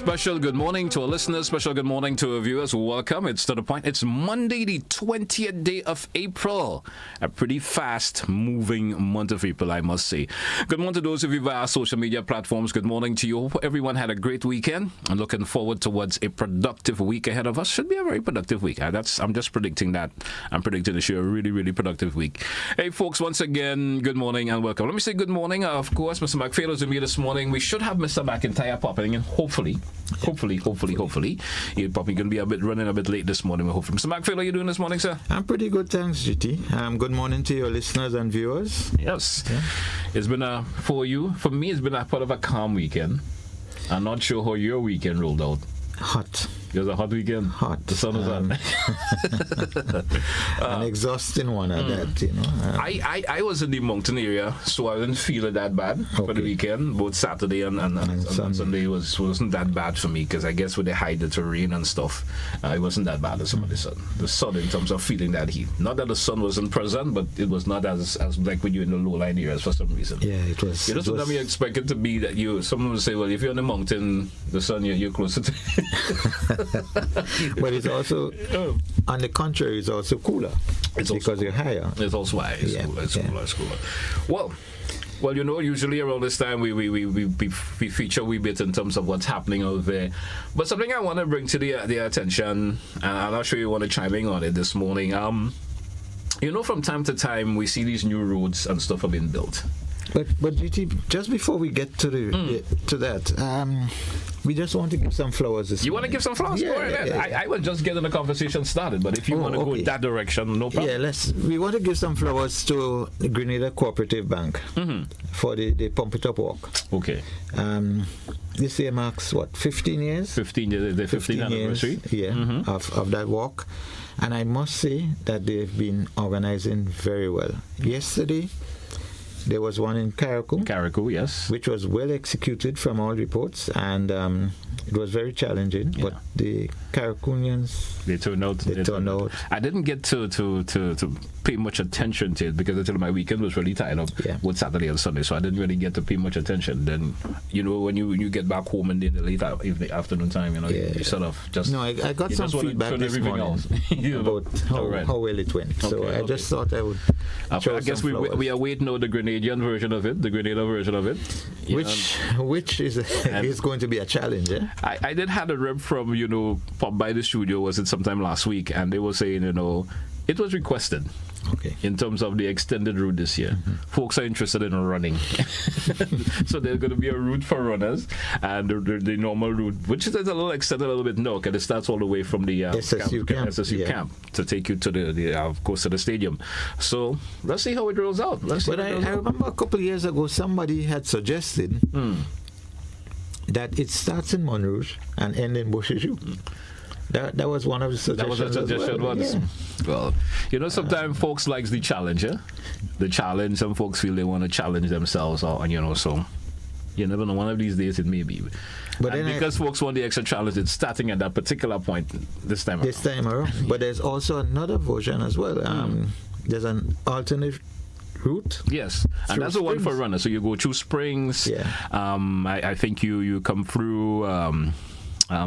Special good morning to our listeners. Special good morning to our viewers. Welcome. It's to the point. It's Monday, the 20th day of April. A pretty fast-moving month of April, I must say. Good morning to those of you via our social media platforms. Good morning to you. Hope everyone had a great weekend. I'm looking forward towards a productive week ahead of us. Should be a very productive week. I'm just predicting that. I'm predicting this year a really, really productive week. Hey, folks, once again, good morning and welcome. Let me say good morning. Of course, Mr. McPhail is with me this morning. We should have Mr. McIntyre popping in, hopefully. You're probably going to be running a bit late this morning, hopefully. Mr. McPhail, how are you doing this morning, sir? I'm pretty good, thanks, GT. Good morning to your listeners and viewers. Yes. Yeah. It's been for me, it's been a part of a calm weekend. I'm not sure how your weekend rolled out. Hot. It was a hot weekend. Hot. The sun was out. An exhausting one at that, you know. I was in the mountain area, so I didn't feel it that bad for the weekend. Both Saturday and Sunday wasn't that bad for me, because I guess with the high terrain and stuff, it wasn't that bad as some of the sun. The sun, in terms of feeling that heat. Not that the sun wasn't present, but it was not as like when you're in the low-lying areas for some reason. Yeah, it was. You know, sometimes you expect it to be that someone would say, well, if you're on the mountain, the sun, you're closer to but it's also, on the contrary, it's also cooler. It's because you're higher. It's also high. It's cooler. Well, you know, usually around this time we feature a wee bit in terms of what's happening out there. But something I want to bring to the attention, and I'm not sure you want to chime in on it this morning. You know, from time to time we see these new roads and stuff are being built. But GT, just before we get to that, we just want to give some flowers this morning. You want to give some flowers? Yeah. I was just getting the conversation started, but if you want to go that direction, no problem. Yeah, we want to give some flowers to the Grenada Cooperative Bank for the Pump It Up Walk. Okay. This year marks, 15 years? 15 years, the 15th anniversary. Of that walk. And I must say that they've been organizing very well. Yesterday, there was one in Carriacou, yes. Which was well executed from all reports, and it was very challenging. Yeah. But the Carriacouians, they turned out. I didn't get to pay much attention to it because until my weekend was really tied up with Saturday and Sunday, so I didn't really get to pay much attention. Then, you know, when you get back home in the late afternoon time, you know, you sort of just... No, I got some feedback this morning about how well it went. So I just thought I would I guess we await now the Grenada version of it. Which is going to be a challenge, eh? I did have a rep from, pop by the studio, was it sometime last week, and they were saying, it was requested. Okay. In terms of the extended route this year, folks are interested in running, so there's going to be a route for runners, and the normal route, which is a little extended a little bit now, because it starts all the way from the SSU camp to take you to the of course to the stadium. So let's see how it rolls out. I remember a couple of years ago somebody had suggested that it starts in Montrouge and ends in Beauchesjou. That was one of the suggestions. That was a suggestion. Well, sometimes folks like the challenge, the challenge. Some folks feel they want to challenge themselves, so you never know. One of these days it may be. But because folks want the extra challenge, it's starting at that particular point this time around. But there's also another version as well. There's an alternate route. Yes, and that's the one for runners. So you go through Springs. Yeah. I think you come through. From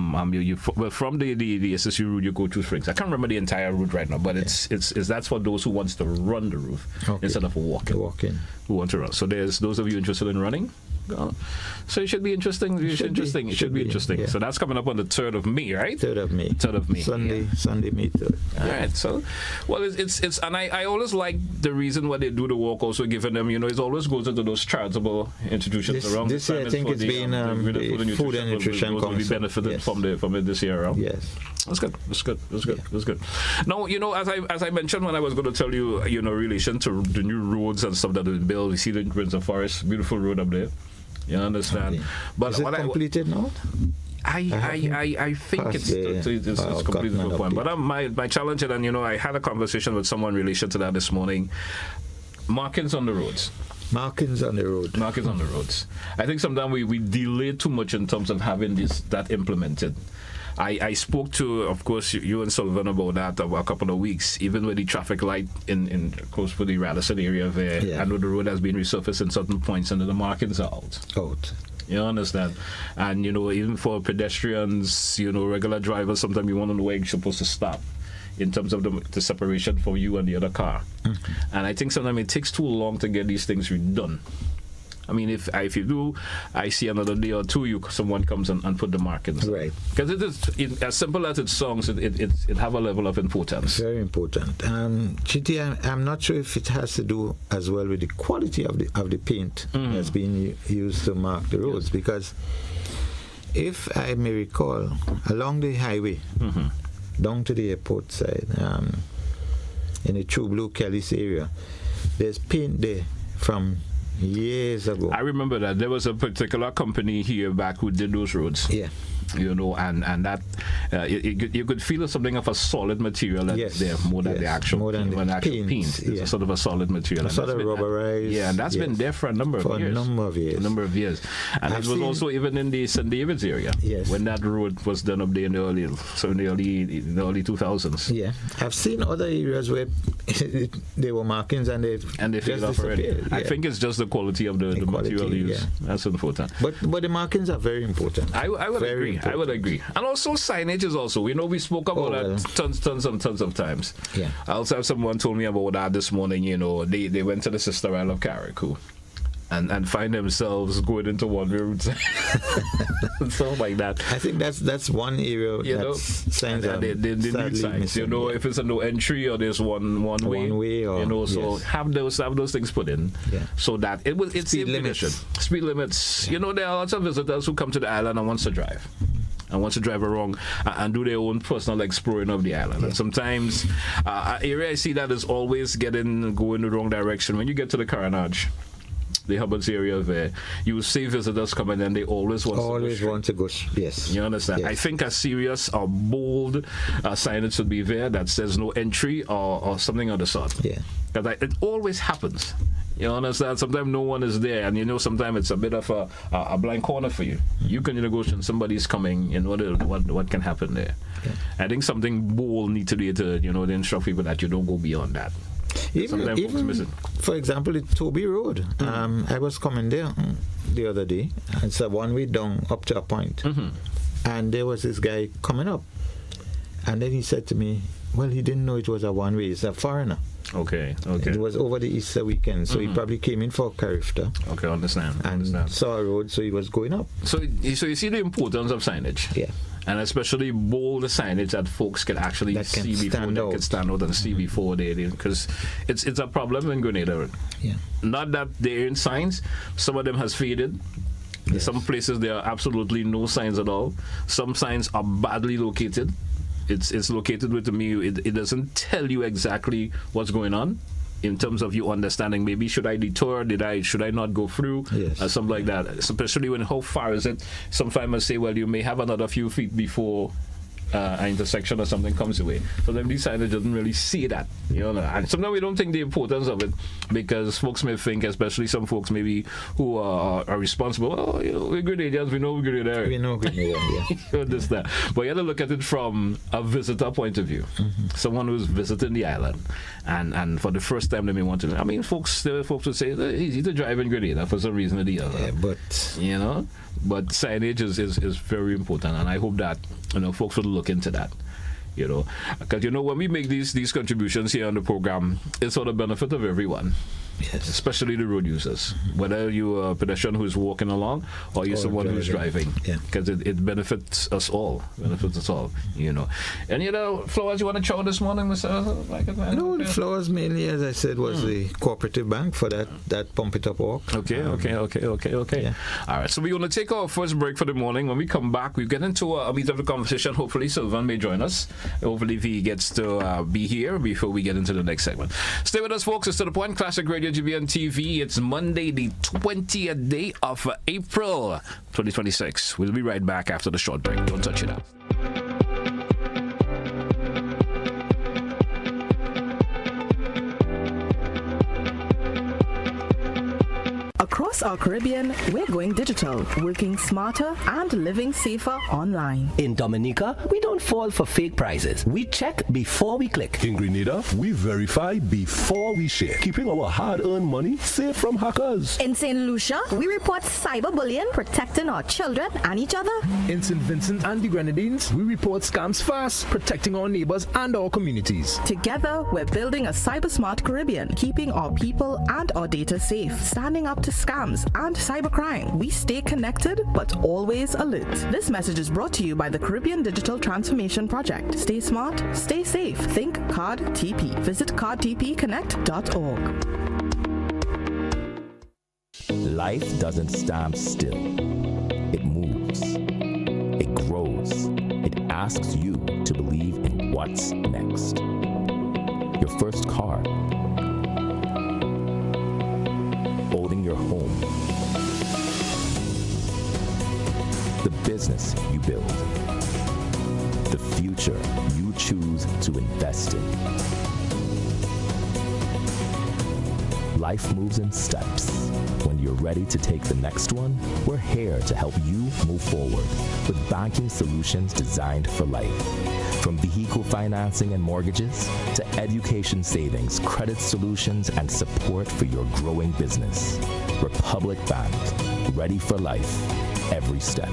the SSU route you go to Springs. I can't remember the entire route right now, but it's that's for those who wants to run the route instead of walking. Who want to run. So there's those of you interested in running. So it should be interesting. It should be interesting. Yeah. So that's coming up on the 3rd of May, right? 3rd of May. Sunday, May 3rd. All right. So, well, it's and I always like the reason why they do the walk. Also giving them, it always goes into those charitable institutions around. This year, I think it's been the Food and Nutrition Council. Will be benefited from it this year around. Yes. That's good. Now, as I mentioned when I was going to tell you, in relation to the new roads and stuff that have been built, we see the Windsor Forest, beautiful road up there. You understand? Okay. But is it completed now? I think it's completed to a point. But my challenge, and I had a conversation with someone in relation to that this morning. Markings on the roads. Markings on the roads. I think sometimes we delay too much in terms of having that implemented. I spoke to, of course, you and Sullivan about that a couple of weeks, even with the traffic light in close to the Radisson area there. Yeah. I know the road has been resurfaced in certain points and the markings are out. You understand? And, even for pedestrians, regular drivers, sometimes you want to know where you're supposed to stop in terms of the separation for you and the other car. Mm-hmm. And I think sometimes it takes too long to get these things redone. I mean, if you do, I see another day or two, someone comes and put the markings. Right. Because as simple as it sounds, it have a level of importance. Very important. Chitty, I'm not sure if it has to do as well with the quality of the paint that's being used to mark the roads. Because if I may recall, along the highway, down to the airport side, in the True Blue Kelly's area, there's paint there from years ago. I remember that there was a particular company here back who did those roads. Yeah. And that you could feel something of a solid material that's there more than the actual paint. It's a sort of a solid material. Sort of rubberized. And that's been there for a number of years. And it was also even in the St. David's area when that road was done up there in the early 2000s. Yeah, I've seen other areas where there were markings and they faded off already. Yeah. I think it's just the quality of the material used. That's important. But the markings are very important. I would agree. I would agree. And also signage is also, we spoke about that tons of times. Yeah. I also have someone told me about that this morning, they went to the Sister Isle of Carriacou and find themselves going into one-way routes and stuff like that. I think that's one area signs they need signs. If it's a no entry or there's one way or have those things put in so that it's speed limits. There are lots of visitors who come to the island and wants to drive. And wants to drive along and do their own personal exploring of the island. And sometimes an area I see that is always going the wrong direction. When you get to the Carenage, the Hubbards area there, you will see visitors coming and they always want to go. Yes. You understand? Yes. I think a serious or bold signage should be there that says no entry or something of the sort. Yeah. Because it always happens. You understand? Sometimes no one is there, and sometimes it's a bit of a blind corner for you. You can negotiate, somebody's coming, what can happen there. Yeah. I think something bold needs to be to instruct people that you don't go beyond that. Even for example, the Toby Road. I was coming there the other day. It's a one-way down up to a point. And there was this guy coming up. And then he said to me, well, he didn't know it was a one-way. It's a foreigner. Okay. It was over the Easter weekend, so he probably came in for Carifta. Okay, understand. Saw a road, so he was going up. So you see the importance of signage. Yeah. And especially bold signage that folks can actually see before they can stand out and see before they because it's a problem in Grenada. Yeah. Not that there ain't signs. Some of them has faded. Yes. Some places there are absolutely no signs at all. Some signs are badly located. It's located with me. It doesn't tell you exactly what's going on in terms of you understanding. Maybe should I detour? Should I not go through? Yes. Something like that. Especially when how far is it? Some farmers say, well, you may have another few feet before an intersection or something comes away. So then these signage doesn't really see that, And sometimes we don't think the importance of it because folks may think, especially some folks maybe who are responsible. Oh, we're Grenadians. We know we're Grenadians. We know Grenadians. Yeah. You understand? But you have to look at it from a visitor point of view. Someone who's visiting the island, and for the first time they may want to. I mean, folks would say it's easy to drive in Grenada for some reason or the other. Yeah, but signage is very important, and I hope that folks will look into that. Because when we make these contributions here on the program, it's for the benefit of everyone. Yes. Especially the road users, whether you're a pedestrian who's walking along or you're someone who's driving, because it benefits us all. Any flowers you want to chow this morning, Mr.? No, the flowers mainly, as I said, was the cooperative bank for that Pump It Up walk. Okay. Yeah. All right, so we're going to take our first break for the morning. When we come back, we get into a bit of the conversation. Hopefully Sylvan may join us. Hopefully he gets to be here before we get into the next segment. Stay with us, folks. It's To The Point, Classic Radio GBN TV. It's Monday, the 20th day of April 2026. We'll be right back after the short break. Don't touch it out. Across Across our Caribbean, we're going digital, working smarter and living safer online. In Dominica, we don't fall for fake prizes. We check before we click. In Grenada, we verify before we share, keeping our hard-earned money safe from hackers. In St. Lucia, we report cyberbullying, protecting our children and each other. In St. Vincent and the Grenadines, we report scams fast, protecting our neighbors and our communities. Together, we're building a cyber-smart Caribbean, keeping our people and our data safe, standing up to scams and cybercrime. We stay connected, but always alert. This message is brought to you by the Caribbean Digital Transformation Project. Stay smart, stay safe. Think Card TP. Visit cardtpconnect.org. Life doesn't stand still. It moves. It grows. It asks you to believe in what's next. Your first car. Owning your home. The business you build. The future you choose to invest in. Life moves in steps. When you're ready to take the next one, we're here to help you move forward with banking solutions designed for life. From vehicle financing and mortgages to education savings, credit solutions, and support for your growing business. Republic Bank, ready for life, every step.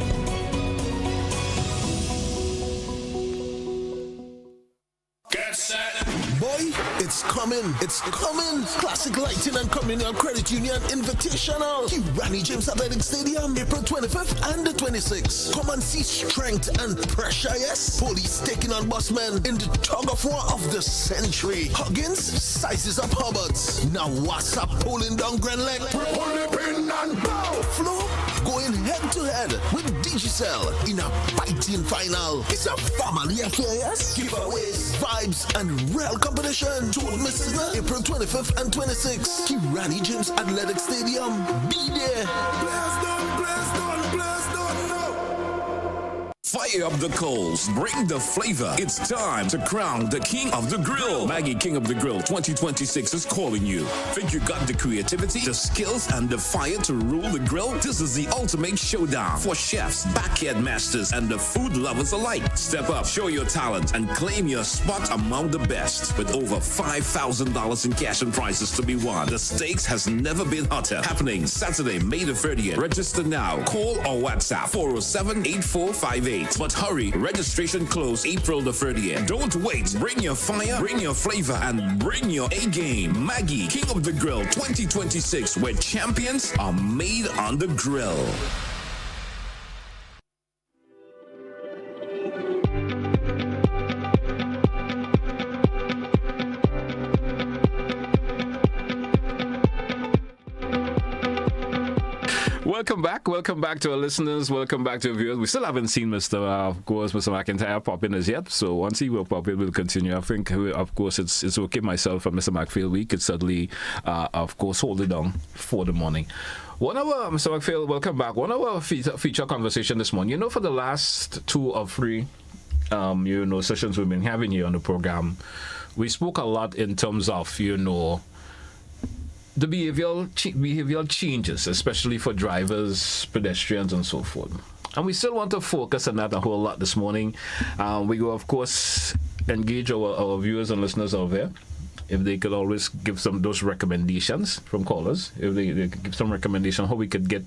Boy, it's coming. It's coming. Classic Lighting and Communal Credit Union Invitational. Rani James Athletic Stadium, April 25th and the 26th. Come and see strength and pressure, yes. Police taking on busmen in the tug of war of the century. Huggins sizes up Hubbards. Now what's up pulling down Glen? Pull the pin and bow. Flo going head to head with Digicel in a biting final. It's a family affair, yes. Giveaways, vibes, and real competition. Don't miss it now. April 25th and 26th. Kirani James Athletic Stadium. Be there. Blast on, blast on, blast on, no. Fire up the coals, bring the flavor. It's time to crown the King of the Grill. Maggie King of the Grill 2026 is calling you. Think you got the creativity, the skills, and the fire to rule the grill? This is the ultimate showdown for chefs, backyard masters, and the food lovers alike. Step up, show your talent, and claim your spot among the best. With over $5,000 in cash and prizes to be won, the stakes has never been hotter. Happening Saturday, May the 30th. Register now. Call or WhatsApp 407-8458. But hurry, registration close April the 30th. Don't wait. Bring your fire, bring your flavor, and bring your A game. Maggie, King of the Grill 2026, where champions are made on the grill. Welcome back to our listeners. Welcome back to our viewers. We still haven't seen Mr. McIntyre pop in as yet. So once he will pop in, we'll continue. I think, of course, it's okay. Myself and Mr. McPhail, we could certainly, of course, hold it down for the morning. Mr. McPhail, welcome back. One of our feature conversation this morning. For the last 2 or 3, sessions we've been having here on the program, we spoke a lot in terms of, the behavioral changes, especially for drivers, pedestrians, and so forth. And we still want to focus on that a whole lot this morning. We will, of course, engage our viewers and listeners out there. If they could always give those recommendations from callers, if they could give some recommendation how we could get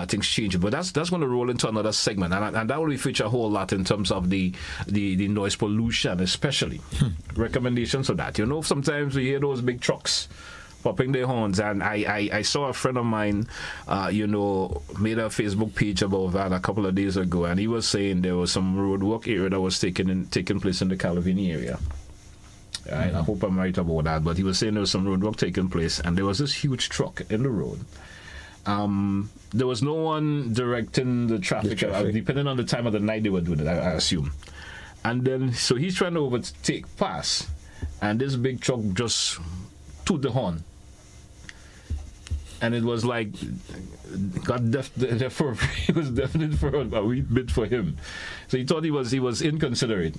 things changed. But that's going to roll into another segment, and that will feature a whole lot in terms of the noise pollution, especially. Recommendations for that. Sometimes we hear those big trucks popping their horns, and I saw a friend of mine, made a Facebook page about that a couple of days ago, and he was saying there was some road work area that was taking place in the Calavini area. Right? I hope I'm right about that, but he was saying there was some road work taking place, and there was this huge truck in the road. There was no one directing the traffic. Depending on the time of the night they were doing it, I assume. And then, so he's trying to overtake pass, and this big truck just toot the horn. And it was like, it was definite for a wee bit for him. So he thought he was inconsiderate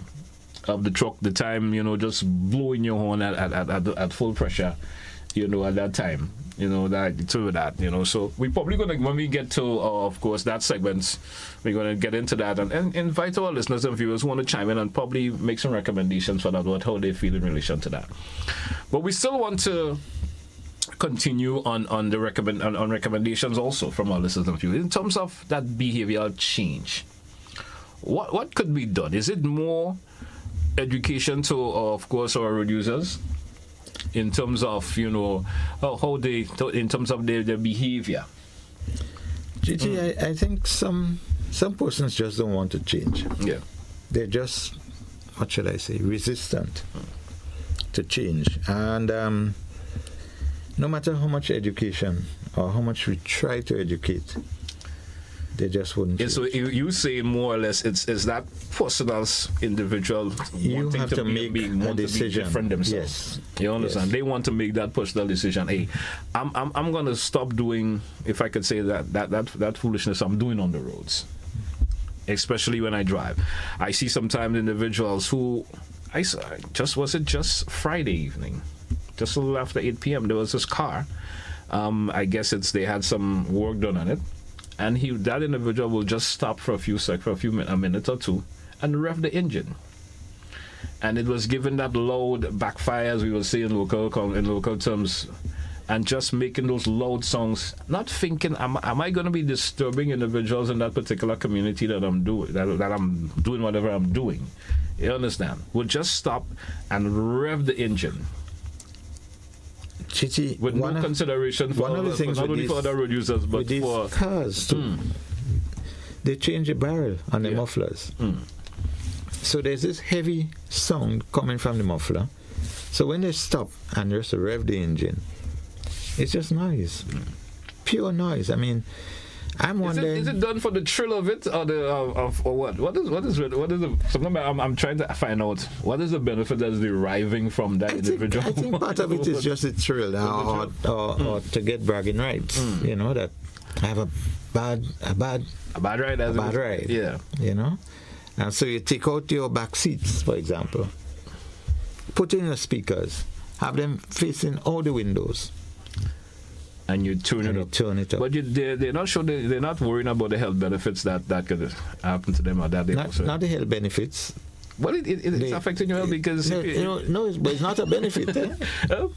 of the truck, the time, just blowing your horn at full pressure. at that time. So we're probably going to, when we get to, of course, that segment, we're going to get into that and invite our listeners and viewers who want to chime in and probably make some recommendations for that, how they feel in relation to that. But we still want to continue on the recommendations also from our listeners and viewers in terms of that behavioral change. What could be done? Is it more education to, of course, our road users? In terms of how they, in terms of their behavior. GT, I think some persons just don't want to change. Yeah, they're just, what should I say, resistant to change. And no matter how much education or how much we try to educate, they just wouldn't. So you say more or less it's that person's individual you have to make a decision. To be different themselves. Yes. You understand? Yes. They want to make that personal decision. Hey, I'm gonna stop doing, if I could say that foolishness I'm doing on the roads, especially when I drive. I see sometimes individuals who just Friday evening, just a little after 8 p.m. there was this car. I guess they had some work done on it. And that individual will just stop for a minute or two, and rev the engine. And it was given that loud backfire, as we will say in local terms, and just making those loud songs, not thinking, am I going to be disturbing individuals in that particular community that I'm doing, that I'm doing whatever I'm doing. You understand? We'll just stop and rev the engine. Chichi, with no consideration for not only for other road users, but with for these cars too. They change the barrel on the mufflers. So there's this heavy sound coming from the muffler. So when they stop and just rev the engine, it's just noise, pure noise. I mean, I'm wondering, is it done for the thrill of it, or or what? What is the? Sometimes I'm trying to find out what is the benefit that's deriving from that individual. I think part of it is just a thrill, or to get bragging rights. That I have a bad ride. Yeah. And so you take out your back seats, for example, put in your speakers, have them facing all the windows. And you turn it up. But they're not sure. They're not worrying about the health benefits that could happen to them, or that they not the health benefits. Well, it's affecting your health because but it's not a benefit.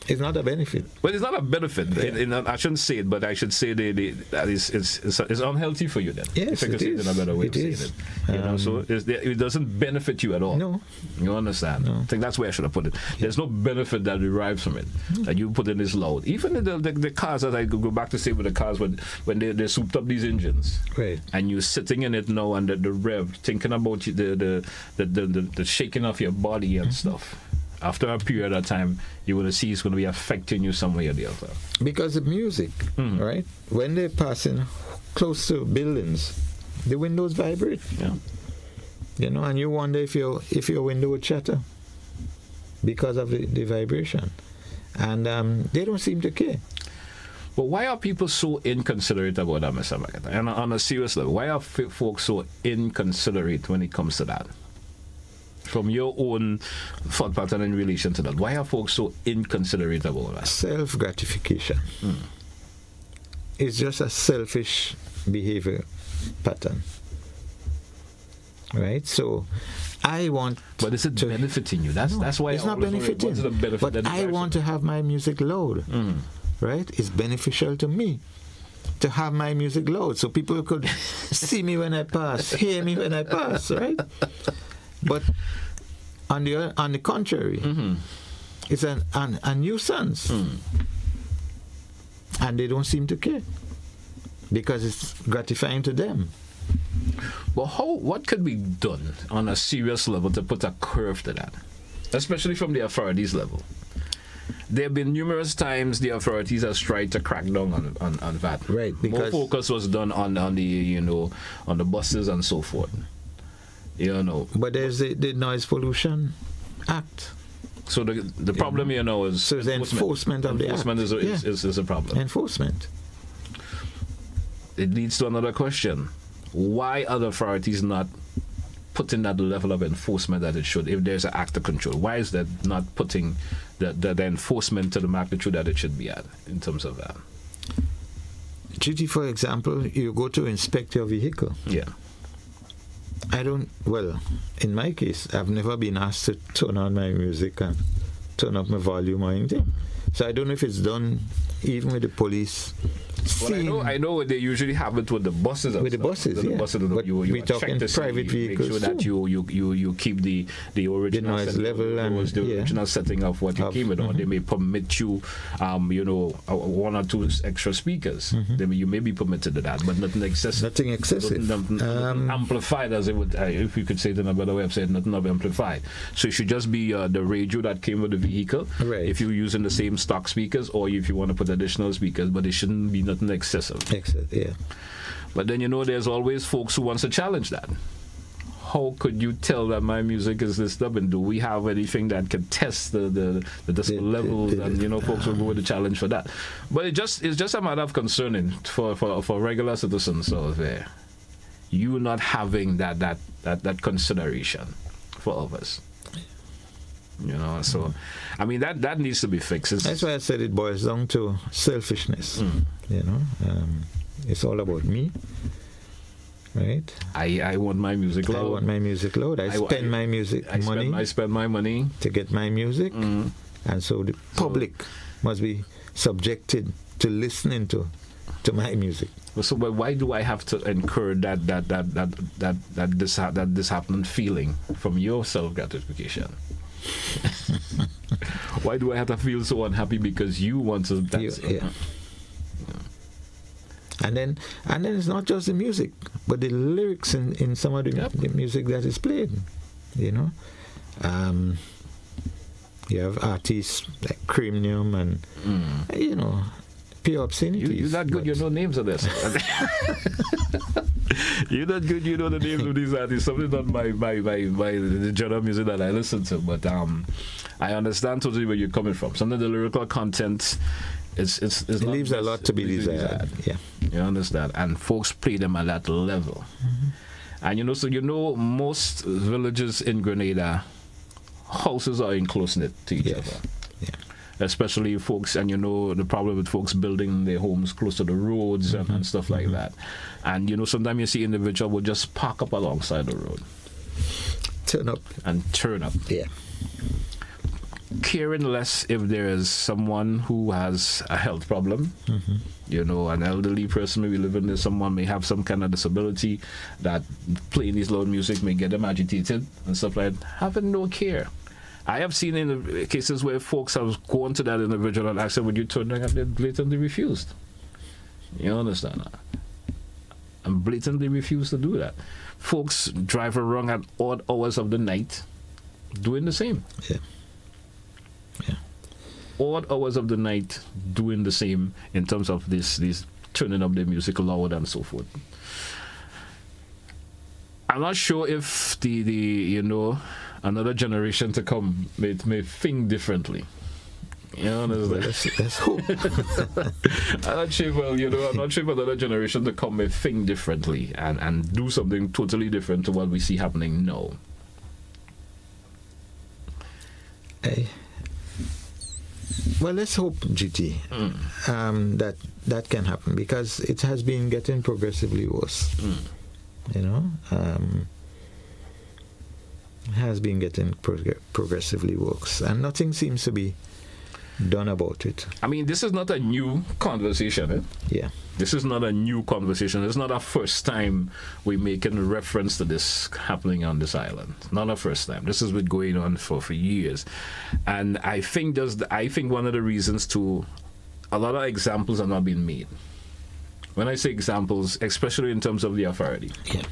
It's not a benefit. Well, it's not a benefit. Yeah. I shouldn't say it, but I should say that it's unhealthy for you then. Yes, it is. In a better way of saying it. So it doesn't benefit you at all. No. You understand? No. I think that's where I should have put it. There's no benefit that derives from it. That you put in this load. Even the cars, as I go back to say with the cars, when they souped up these engines, right? And you're sitting in it now and the rev, thinking about the shaking of your body and stuff. After a period of time, you will see it's going to be affecting you some way or the other. Because the music, right? When they're passing close to buildings, the windows vibrate. Yeah. And you wonder if your window would shatter because of the vibration. And they don't seem to care. But why are people so inconsiderate about that, Mr. McIntyre? And on a serious level, why are folks so inconsiderate when it comes to that? From your own thought pattern in relation to that, why are folks so inconsiderate about that? Self-gratification. It's just a selfish behavior pattern. Right? So I want But is it benefiting you? That's why it's not benefiting. What's the benefit but that I want to have my music loud. Right? It's beneficial to me to have my music loud so people could see me when I pass, hear me when I pass, right? But on the contrary, it's a nuisance. And they don't seem to care because it's gratifying to them. But what could be done on a serious level to put a curve to that, especially from the authorities level? There have been numerous times the authorities have tried to crack down on that. Right, because more focus was done on the on the buses and so forth. But there's the Noise Pollution Act. So the problem is so the enforcement of the act. Enforcement is a problem. Enforcement. It leads to another question: why are the authorities not putting that level of enforcement that it should if there's an act of control? Why is that not putting the enforcement to the magnitude that it should be at in terms of that? GT, for example, you go to inspect your vehicle. Yeah. In my case, I've never been asked to turn on my music and turn up my volume or anything. So I don't know if it's done even with the police. Well, I know they usually have it with the buses. With the buses, yeah. But we're talking private vehicles. Make sure that you keep the original noise level and the original setting of what you came with. Or they may permit you, one or two extra speakers. You may be permitted to that, but nothing excessive. Nothing excessive. Nothing amplified, as it would, if you could say it in a better way of saying, nothing amplified. So it should just be the radio that came with the vehicle. Right. If you're using the same stock speakers, or if you want to put additional speakers, but it shouldn't be nothing excessive. Yeah. But then there's always folks who wants to challenge that. How could you tell that my music is this stubborn? Do we have anything that can test the decibel levels? And folks will go with the challenge for that. But it's just a matter of concerning for regular citizens out there. You not having that consideration for all of us. So I mean that needs to be fixed. That's why I said it boils down to selfishness. It's all about me, right? I want my music loud. I want my music loud. I spend my music money. I spend my money to get my music, and so the public must be subjected to listening to my music. So, but why do I have to incur that disheartening feeling from your self gratification? Why do I have to feel so unhappy because you want to dance? Yeah. And then it's not just the music, but the lyrics in some of the music that is played. You have artists like Cremium and pure obscenities. You're not good. You know names of this. You're not good. You know the names of these artists. Something not my the genre music that I listen to, but I understand totally where you're coming from. Some of the lyrical content, it leaves a lot to be desired. Yeah, you understand, and folks play them at that level. And most villages in Grenada, houses are in close knit to each other. Yeah. Especially folks, and the problem with folks building their homes close to the roads and stuff like that. And sometimes you see individual will just park up alongside the road, turn up. Yeah. Caring less if there is someone who has a health problem, an elderly person maybe living there, someone may have some kind of disability that playing these loud music may get them agitated and stuff like that. Having no care. I have seen in the cases where folks have gone to that individual and asked them, would you turn down? And they blatantly refused. You understand that? And blatantly refused to do that. Folks drive around at odd hours of the night doing the same. Yeah. Odd hours of the night doing the same in terms of this turning up their music loud and so forth. I'm not sure if another generation to come may think differently. Let's hope. I'm not sure if another generation to come may think differently and do something totally different to what we see happening now. Well, let's hope, GT, that can happen, because it has been getting progressively worse. Has been getting progressively worse, and nothing seems to be done about it. I mean, this is not a new conversation. Yeah. This is not a new conversation. It's not our first time we're making reference to this happening on this island. Not our first time. This has been going on for years. And I think one of the reasons to a lot of examples are not being made. When I say examples, especially in terms of the authority. Yeah.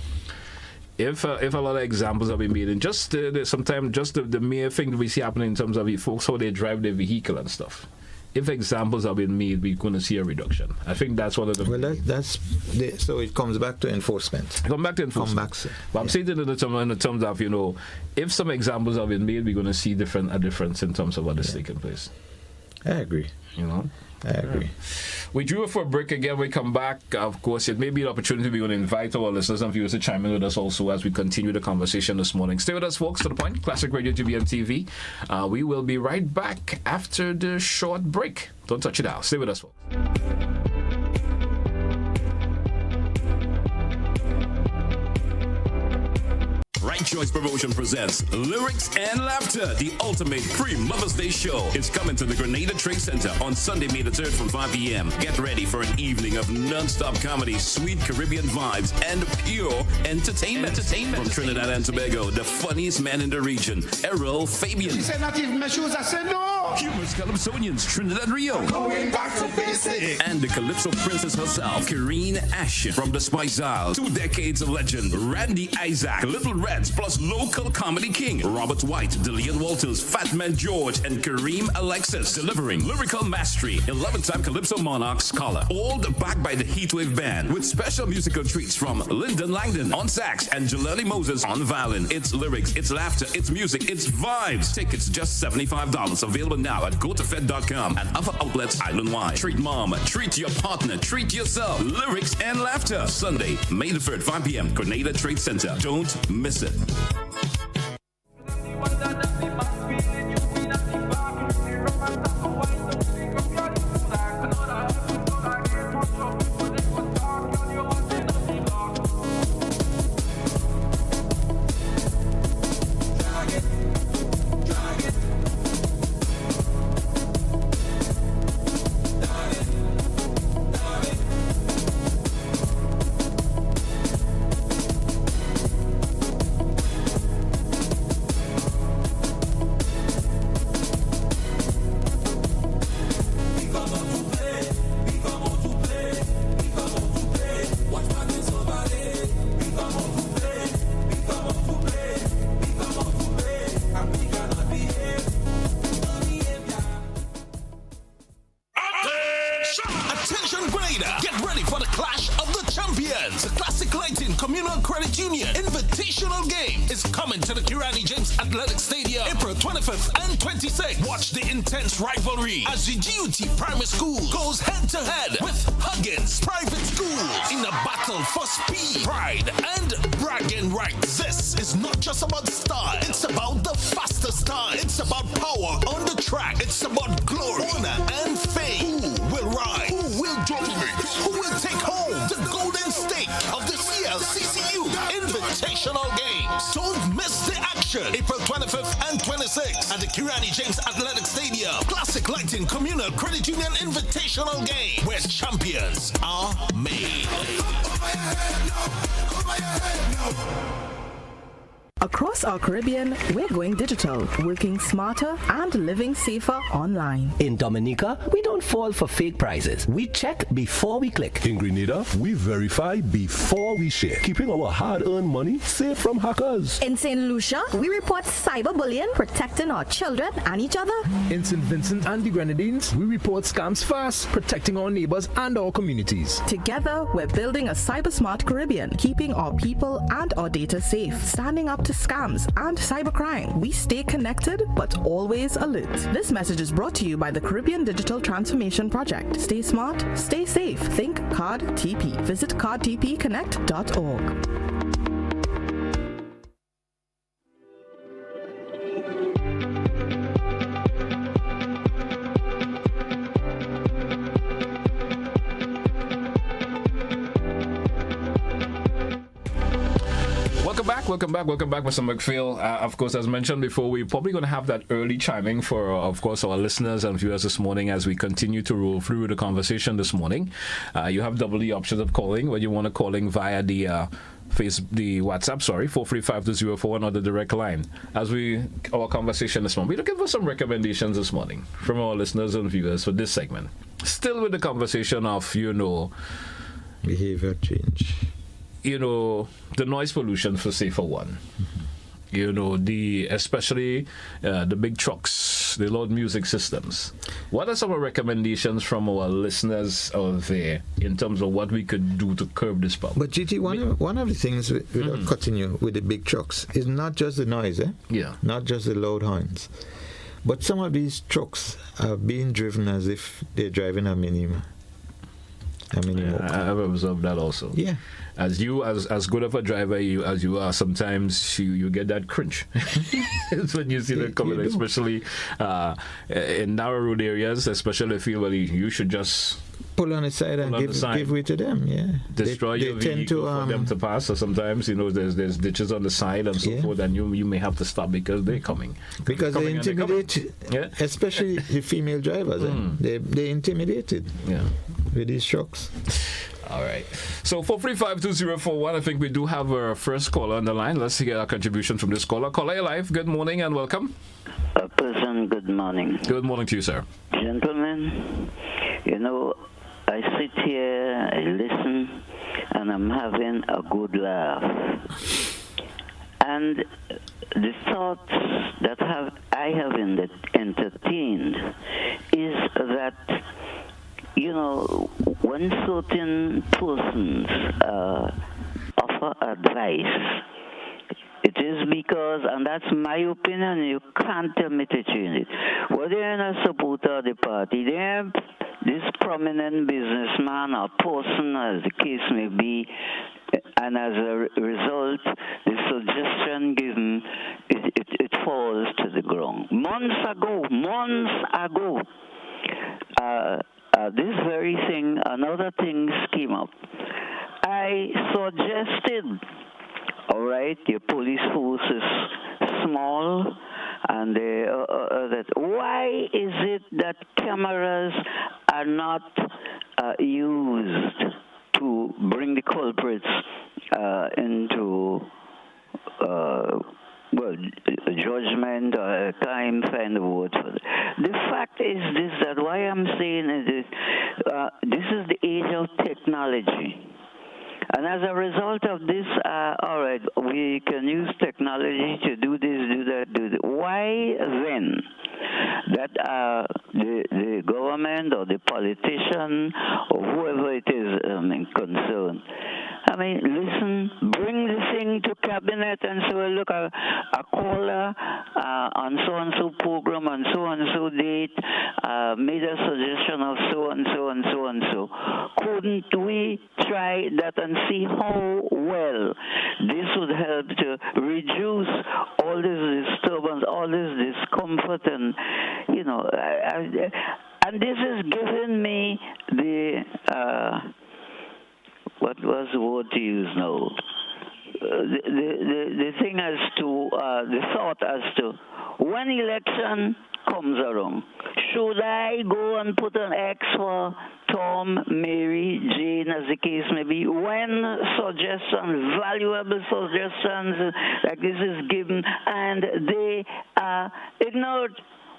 If a lot of examples have been made, and just sometimes just the mere thing that we see happening in terms of folks, how they drive their vehicle and stuff. If examples have been made, we're going to see a reduction. I think that's one of the... Well, so it comes back to enforcement. But I'm saying it in the terms of, if some examples have been made, we're going to see a difference in terms of what is taking place. I agree. You know? I agree. We drew it for a break again. We come back. Of course, it may be an opportunity we're going to invite our listeners and viewers to chime in with us also as we continue the conversation this morning. Stay with us, folks. To the point. Classic Radio GBM TV. We will be right back after the short break. Don't touch it out. Stay with us, folks. Right Choice Promotion presents Lyrics and Laughter, the ultimate pre-Mother's Day show. It's coming to the Grenada Trade Center on Sunday, May the 3rd from 5 p.m. Get ready for an evening of non-stop comedy, sweet Caribbean vibes, and pure entertainment. From Trinidad and Tobago, the funniest man in the region, Errol Fabian. She said not even my shoes. I said no. Humorous Calypsonians, Trinidad Rio. Going back to basics. And the Calypso princess herself, Kareen Ashton. From the Spice Isles, 2 decades of legend, Randy Isaac, Little Reds, plus local comedy king, Robert White, Dillian Walters, Fat Man George, and Kareem Alexis. Delivering lyrical mastery, 11-time Calypso Monarch scholar. All backed by the Heatwave Band, with special musical treats from Lyndon Langdon on sax and Jaleli Moses on violin. It's lyrics, it's laughter, it's music, it's vibes. Tickets just $75. Available now at gotofed.com and other outlets island-wide. Treat mom, treat your partner, treat yourself. Lyrics and laughter. Sunday, May the 3rd, 5 p.m. Grenada Trade Center. Don't miss it. Rivalry as the GUT Primary School goes head-to-head with Huggins Private Schools in a battle for speed, pride, and bragging rights. This is not just about style, it's about the fastest time. It's about power on the track. It's about glory, honor, and fame. Who will ride? Who will dominate? Who will take home the golden stake of the CLCCU Invitational Games? Don't miss the action. April 25th and 26th at the Kirani James Athletic Stadium. Classic Lighting Communal Credit Union Invitational Game, where champions are made. Across our Caribbean, we're going digital, working smarter and living safer online. In Dominica, we don't fall for fake prizes. We check before we click. In Grenada, we verify before we share, keeping our hard-earned money safe from hackers. In St. Lucia, we report cyberbullying, protecting our children and each other. In St. Vincent and the Grenadines, we report scams fast, protecting our neighbors and our communities. Together, we're building a cyber-smart Caribbean, keeping our people and our data safe, standing up to scams and cybercrime. We stay connected, but always alert. This message is brought to you by the Caribbean Digital Transformation Project. Stay smart, stay safe. Think Card TP. Visit cardtpconnect.org. Welcome back, Mr. McPhail. Of course, as mentioned before, we're probably going to have that early chiming for, of course, our listeners and viewers this morning as we continue to roll through the conversation this morning. You have double the options of calling, whether you want to calling via the WhatsApp, 435-041 or the direct line. As our conversation this morning, we're looking for some recommendations this morning from our listeners and viewers for this segment. Still with the conversation of, behavior change. The noise pollution for say for one. Especially the big trucks, the loud music systems. What are some recommendations from our listeners out there in terms of what we could do to curb this problem? But GT, one of the things, without cutting you, with the big trucks is not just the noise, Yeah. Not just the loud horns. But some of these trucks are being driven as if they're driving a mini. I've observed that also. Yeah. As good of a driver as you are, sometimes you get that cringe. It's when you see them coming, especially in narrow road areas, especially if you feel you should just pull on the side and give way to them. Yeah, destroy your vehicle for them to pass. So sometimes there's ditches on the side and so forth, and you may have to stop because they're coming. Because they intimidate, especially the female drivers. They intimidated. Yeah, with these trucks. All right. So 4352041, I think we do have our first caller on the line. Let's get a contribution from this caller. Caller, you're live. Good morning and welcome. Good morning. Good morning to you, sir. Gentlemen, I sit here, I listen, and I'm having a good laugh. And the thoughts that I have entertained is that, when certain persons offer advice, it is because, and that's my opinion, you can't tell me to change it. Whether you're a supporter of the party, this prominent businessman or person, as the case may be, and as a result, the suggestion given, it falls to the ground. Months ago, this very thing, another thing came up. I suggested, all right, your police force is small, and that why is it that cameras are not used to bring the culprits into judgment or time find a word for it. The fact is this, that why I'm saying is this is the age of technology. And as a result of this, all right, we can use technology to do this, do that, do that. Why then that the government or the politician or whoever it is concerned, listen, bring the thing to cabinet and say, well, look, a caller on so-and-so program on so-and-so date made a suggestion of so-and-so and so-and-so. Couldn't we try that and see how well this would help to reduce all this disturbance, all this discomfort, and, and this is giving me the... what was the word to use now? The thing as to, the thought as to, when election comes around, should I go and put an X for Tom, Mary, Jane, as the case may be, when suggestions, valuable suggestions like this is given, and they are ignored?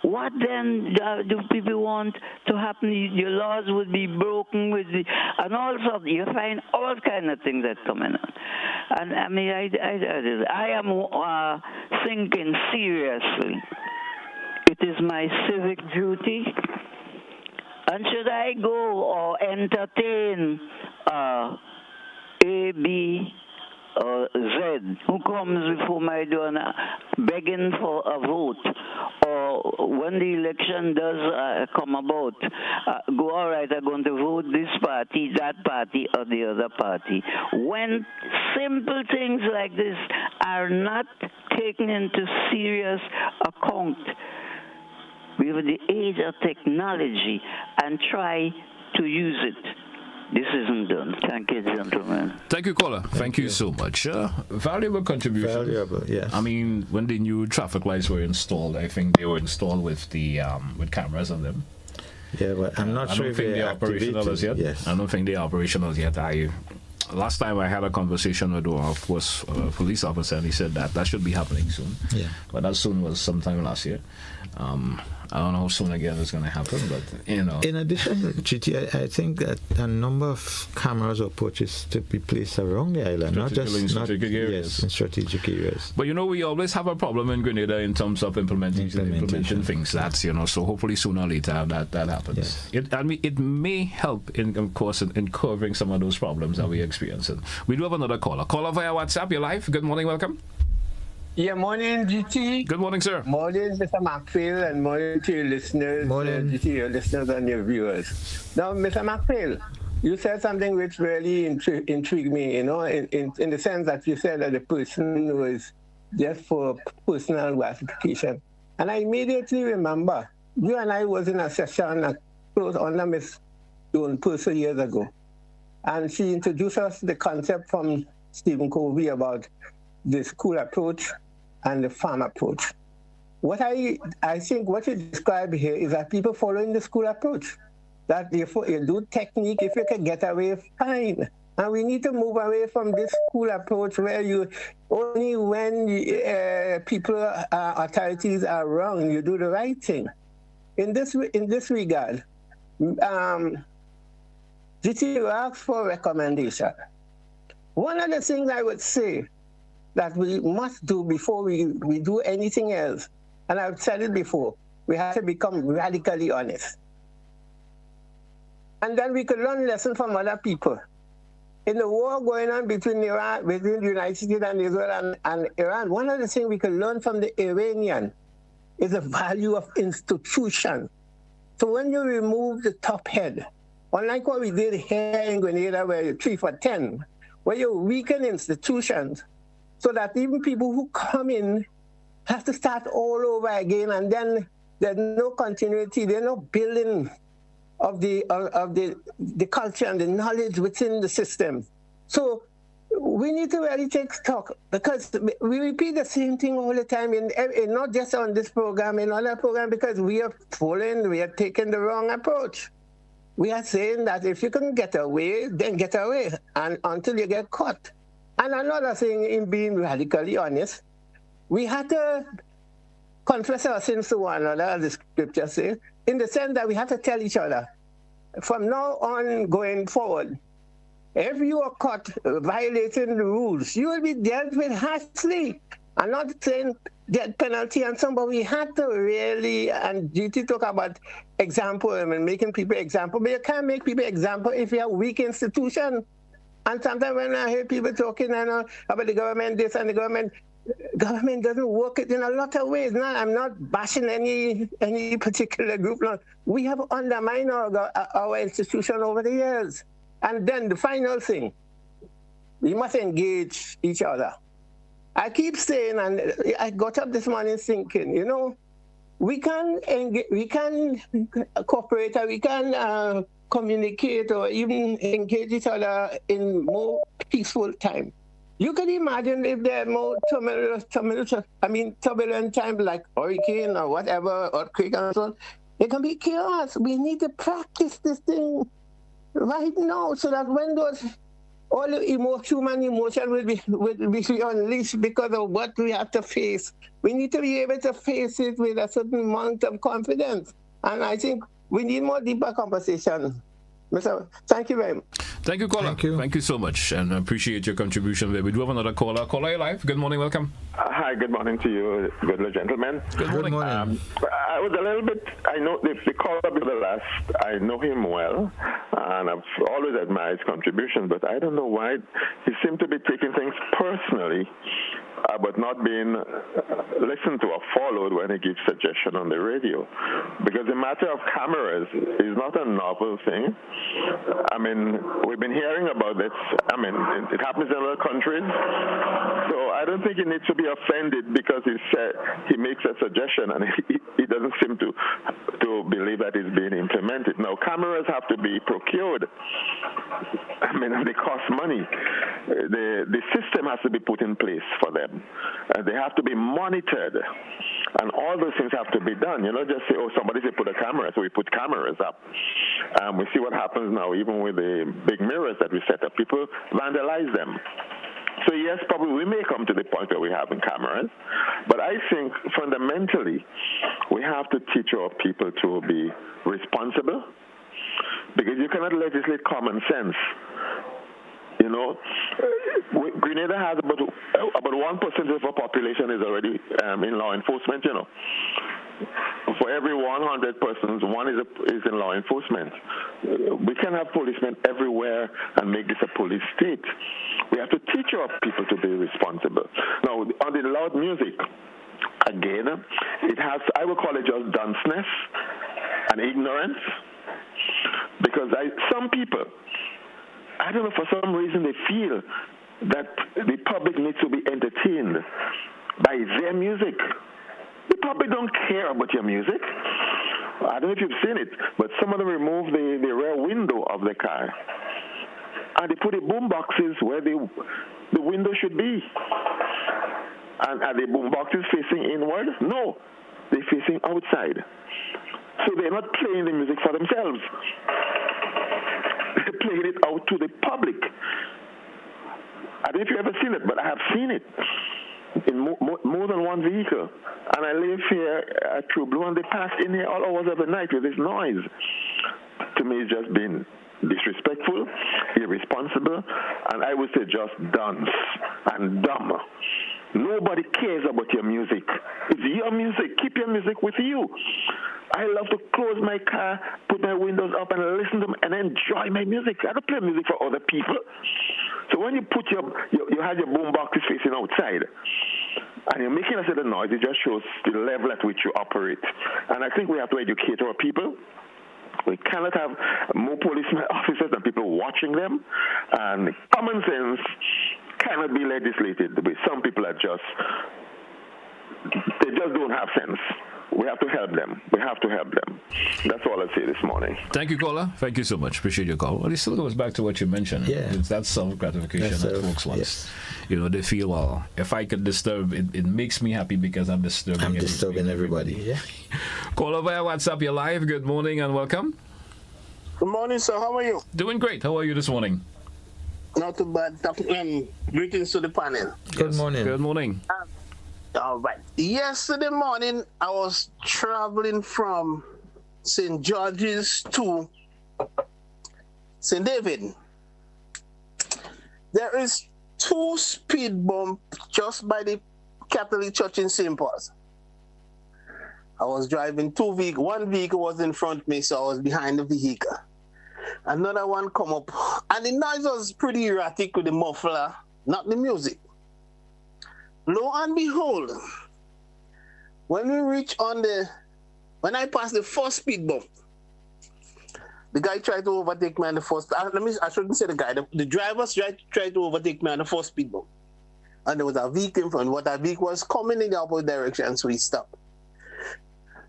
What then do people want to happen? Your laws would be broken and also you find all kind of things that come in. And I am thinking seriously. It is my civic duty. And should I go or entertain A, B, or Z, who comes before my door begging for a vote, or when the election does come about, go, all right, I'm going to vote this party, that party, or the other party. When simple things like this are not taken into serious account, we have the age of technology and try to use it. This isn't done. Thank you, gentlemen. Thank you, caller. Thank you so much. Valuable contribution. Valuable, yes. When the new traffic lights were installed, I think they were installed with the with cameras on them. Yeah, but I'm not sure if they're operational as yet. Yes. I don't think they're operational yet. Last time I had a conversation with a police officer, and he said that should be happening soon. Yeah. But that soon was sometime last year. I don't know how soon again it's going to happen, but In addition, GT, I think that a number of cameras were purchased to be placed around the island, not just in strategic areas. Yes, in strategic areas. But we always have a problem in Grenada in terms of implementing things. That's so hopefully sooner or later that happens. Yes. It may help in covering some of those problems that we're experiencing. We do have another caller. Caller via WhatsApp. You're live. Good morning. Welcome. Yeah, morning, GT. Good morning, sir. Morning, Mr. McPhail, and morning to your listeners, Morning. GT, your listeners and your viewers. Now, Mr. McPhail, you said something which really intrigued me, in the sense that you said that the person was just for personal gratification. And I immediately remember, you and I was in a session close under Miss Dawn Purser years ago. And she introduced us the concept from Stephen Covey about the school approach and the farm approach. What I think what you describe here is that people following the school approach, that you do technique, if you can get away, fine. And we need to move away from this school approach where you only when people, authorities are wrong, you do the right thing. In this regard, GT asks for recommendation. One of the things I would say that we must do before we do anything else, and I've said it before, we have to become radically honest. And then we could learn lessons from other people. In the war going on between the United States and Israel and Iran, one of the things we could learn from the Iranian is the value of institution. So when you remove the top head, unlike what we did here in Grenada where you're 3 for 10, where you weaken institutions so that even people who come in have to start all over again, and then there's no continuity, there's no building of the culture and the knowledge within the system. So we need to really take stock, because we repeat the same thing all the time, in not just on this program, in other programs, because we are taking the wrong approach. We are saying that if you can get away, then get away, and until you get caught. And another thing, in being radically honest, we have to confess our sins to one another, as the scripture says, in the sense that we have to tell each other, from now on going forward, if you are caught violating the rules, you will be dealt with harshly. I'm not saying death penalty and some, but we have to really, and GT talk about example and making people example, but you can't make people example if you have weak institution. And sometimes when I hear people talking about the government this and the government doesn't work it in a lot of ways. Now, I'm not bashing any particular group. No. We have undermined our institution over the years. And then the final thing, we must engage each other. I keep saying, and I got up this morning thinking, we can cooperate, or we can communicate, or even engage each other in more peaceful time. You can imagine if there are more turbulent times like hurricane or whatever, earthquake and so on. It can be chaos. We need to practice this thing right now, so that when all the human emotion will be unleashed because of what we have to face, we need to be able to face it with a certain amount of confidence. And I think we need more deeper conversation. Thank you very much. Thank you, caller. Thank you so much, and I appreciate your contribution. We do have another caller. Caller, you're live. Good morning, welcome. Hi, good morning to you, good gentlemen. Good morning. I was a little bit, I know the caller before the last, I know him well, and I've always admired his contribution, but I don't know why he seemed to be taking things personally, but not being listened to or followed when he gives suggestion on the radio. Because the matter of cameras is not a novel thing. I mean, we've been hearing about this. I mean, it happens in other countries. So I don't think he needs to be offended because he makes a suggestion and he doesn't seem to believe that it's being implemented. Now, cameras have to be procured. I mean, they cost money. The system has to be put in place for them. They have to be monitored. And all those things have to be done. Just say, somebody said put a camera, so we put cameras up. We see what happens now, even with the big mirrors that we set up. People vandalize them. So yes, probably we may come to the point where we're having cameras, but I think fundamentally we have to teach our people to be responsible, because you cannot legislate common sense. Grenada has about 1% of our population is already in law enforcement, for every 100 persons, one is in law enforcement. We can't have policemen everywhere and make this a police state. We have to teach our people to be responsible. Now, on the loud music, again, it has, I would call it just dunceness and ignorance, because some people, I don't know, for some reason they feel that the public needs to be entertained by their music. They probably don't care about your music. I don't know if you've seen it, but some of them remove the rear window of the car, and they put the boom boxes where the window should be. And are the boom boxes facing inward? No, they're facing outside. So they're not playing the music for themselves. They're playing it out to the public. I don't know if you've ever seen it, but I have seen it in more than one vehicle. And I live here at True Blue, and they pass in here all hours of the night with this noise. To me, it's just been disrespectful, irresponsible, and I would say just dunce and dumb. Nobody cares about your music. It's your music. Keep your music with you. I love to close my car, put my windows up, and listen to them and enjoy my music. I don't play music for other people. So when you put you have your boom boxes facing outside, and you're making a certain noise, it just shows the level at which you operate. And I think we have to educate our people. We cannot have more policemen officers than people watching them, and common sense cannot be legislated. Some people are they just don't have sense. We have to help them. That's all I'd say this morning. Thank you, caller. Thank you so much. Appreciate your call. Well, it still goes back to what you mentioned. Yeah. It's that self-gratification that folks want. Yes. You know, they feel, well, if I could disturb, it makes me happy because I'm disturbing everybody. Yeah. Caller via WhatsApp, you're live. Good morning and welcome. Good morning, sir. How are you? Doing great. How are you this morning? Not too bad. Greetings to the panel. Good morning. Good morning. All right. Yesterday morning, I was traveling from St. George's to St. David. There is 2 speed bumps just by the Catholic Church in St. Paul's. I was driving 2 vehicles. One vehicle was in front of me, so I was behind the vehicle. Another one come up, and the noise was pretty erratic with the muffler, not the music. Lo and behold, when I passed the first speed bump, the guy tried to overtake me on the first. I shouldn't say the guy. The driver tried to overtake me on the first speed bump, and there was a vehicle in front. What that vehicle was coming in the opposite direction, so he stopped.